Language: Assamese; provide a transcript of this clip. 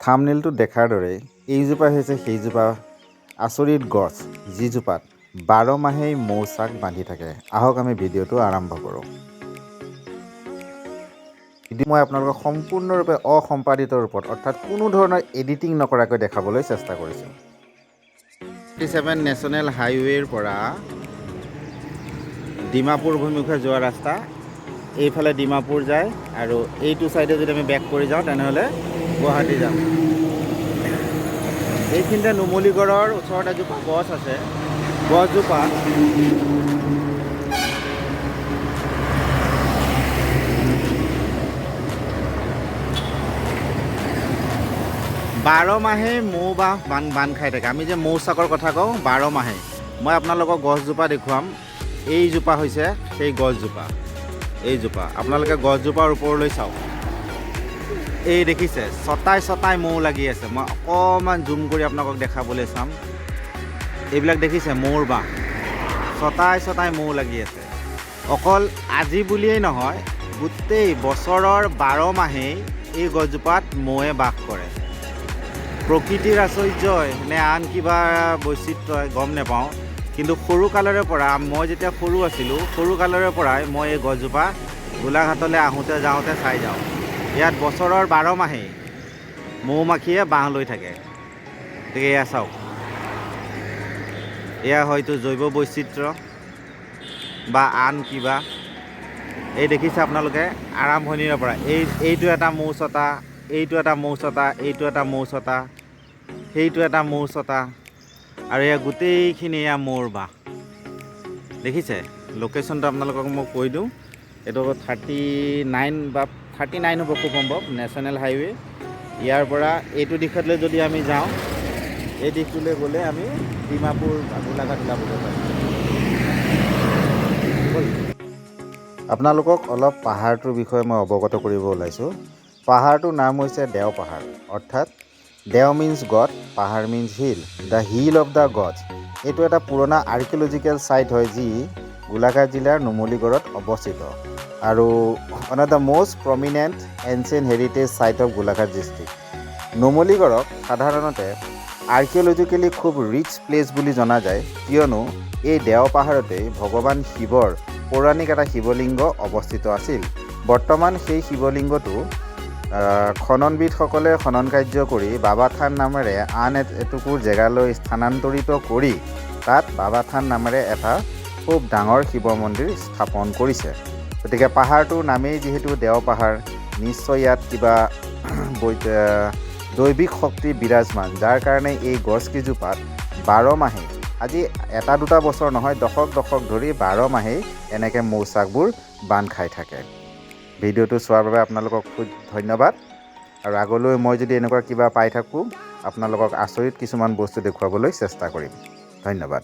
থাম্বনেইলটো দেখাৰ দৰে এইজোপা হৈছে সেইজোপা আচৰিত গছ যিজোপাত 12 মাহেই মৌচাক বান্ধি থাকে। আহক আমি ভিডিঅ'টো আৰম্ভ কৰোঁ। মই আপোনালোকক সম্পূৰ্ণৰূপে অসম্পাদিত ৰূপত অৰ্থাৎ কোনো ধৰণৰ এডিটিং নকৰাকৈ দেখাবলৈ চেষ্টা কৰিছোঁ। 47 নেশ্যনেল হাইৱেৰ পৰা ডিমাপুৰ অভিমুখে যোৱা ৰাস্তা, এইফালে ডিমাপুৰ যায় আৰু এইটো চাইডে যদি আমি বেক কৰি যাওঁ তেনেহ'লে গুৱাহাটী যাম। এইখিনিতে নুমলীগড়ৰ ওচৰত এজোপা গছ আছে। গছজোপা বাৰ মাহেই মৌ বাহ বান্ধ খাই থাকে। আমি যে মৌচাকৰ কথা কওঁ 12 মাহেই। মই আপোনালোকক গছজোপা দেখুৱাম। এইজোপা হৈছে সেই গছজোপা। এইজোপা আপোনালোকে গছজোপাৰ ওপৰলৈ চাওক। এই দেখিছে ছটাই ছটাই মৌ লাগি আছে। মই অকণমান জুম কৰি আপোনালোকক দেখাবলৈ চাম। এইবিলাক দেখিছে মৌৰ বাহ, ছটাই ছটাই মৌ লাগি আছে। অকল আজি বুলিয়েই নহয়, গোটেই বছৰৰ 12 মাহেই এই গছজোপাত মৌৱে বাস কৰে। প্ৰকৃতিৰ আশ্চৰ্যই নে আন কিবা বৈচিত্ৰ্যই গম নাপাওঁ, কিন্তু সৰুকালৰে পৰা মই যেতিয়া সৰু আছিলোঁ, সৰুকালৰে পৰাই মই এই গছজোপা গোলাঘাটলৈ আহোঁতে যাওঁতে চাই যাওঁ। ইয়াত বছৰৰ 12 মাহেই মৌ মাখিয়ে বাঁহ লৈ থাকে। গতিকে এয়া চাওক, এয়া হয়তো জৈৱ বৈচিত্ৰ্য বা আন কিবা। এই দেখিছে আপোনালোকে আৰম্ভণিৰে পৰা এইটো এটা মৌচতা, এইটো এটা মৌচতা, এইটো এটা মৌচতা, সেইটো এটা মৌচতা, আৰু এয়া গোটেইখিনি এয়া মৌৰ বাহ। দেখিছে লোকেশ্যনটো আপোনালোকক মই কৈ দিওঁ। এইটো 39 বা 39 হ'ব খুব সম্ভৱ, নেশ্যনেল হাইৱে। ইয়াৰ পৰা এইটো দিশলৈ যদি আমি যাওঁ, এই দিশটোলৈ গ'লে আমি ডিমাপুৰ গোলাঘাট ওলাবলৈ পাৰিম। আপোনালোকক অলপ পাহাৰটোৰ বিষয়ে মই অৱগত কৰিব ওলাইছোঁ। পাহাৰটোৰ নাম হৈছে দেও পাহাৰ, অৰ্থাৎ দেও মিন্স গড, পাহাৰ means hill, the hill of the gods. এইটো এটা পুৰণা আৰ্কিঅলজিকেল ছাইট হয় যি গোলাঘাট জিলাৰ নুমলীগড়ত অৱস্থিত আৰু one of the most prominent ancient heritage site of Golaghat district. নুমলীগড়ক সাধাৰণতে আৰ্কিঅলজিকেলি খুব ৰিচ প্লেচ বুলি জনা যায়, কিয়নো এই দেও পাহাৰতেই ভগৱান শিৱৰ পৌৰাণিক এটা শিৱলিংগ অৱস্থিত আছিল। বৰ্তমান সেই শিৱলিংগটো খননবিদসকলে খনন কাৰ্য কৰি বাবা থান নামেৰে আন এটুকুৰ জেগালৈ স্থানান্তৰিত কৰি তাত বাবা থান নামেৰে এটা খুব ডাঙৰ শিৱ মন্দিৰ স্থাপন কৰিছে। গতিকে পাহাৰটোৰ নামেই যিহেতু দেও পাহাৰ, নিশ্চয় ইয়াত কিবা দৈবিক শক্তি বিৰাজমান, যাৰ কাৰণে এই গছকেইজোপাত 12 মাহেই, আজি এটা দুটা বছৰ নহয়, দশক দশক ধৰি 12 মাহেই এনেকৈ মৌচাকবোৰ বান্ধ খাই থাকে। ভিডিঅ'টো চোৱাৰ বাবে আপোনালোকক খুব ধন্যবাদ। আৰু আগলৈ মই যদি এনেকুৱা কিবা পাই থাকোঁ, আপোনালোকক আচৰিত কিছুমান বস্তু দেখুৱাবলৈ চেষ্টা কৰিম। ধন্যবাদ।